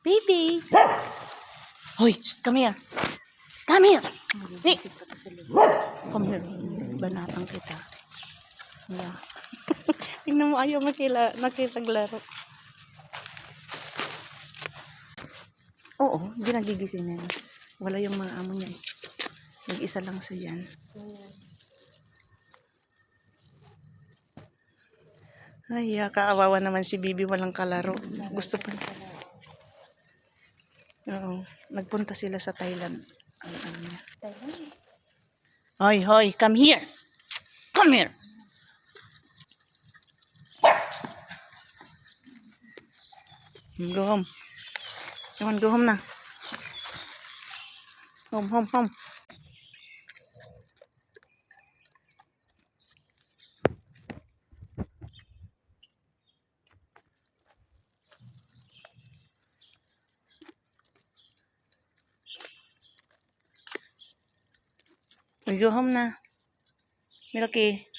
Baby! Hoy, come here. Come here. Ni. Come here. Banatang kita. Yeah. Tingnan mo, ayaw nakipaglaro. Oo, hindi nagigising na yun. Wala yung mga amo niya. Nag-isa lang siya yan. Ay, kaawawa naman si Bibi, walang kalaro. Gusto pa. Oo, nagpunta sila sa Thailand. Ano niya. Hoy, hoy, come here. Come here. Go home. Come on, go home na. Home, home, home. We go home na. Milky.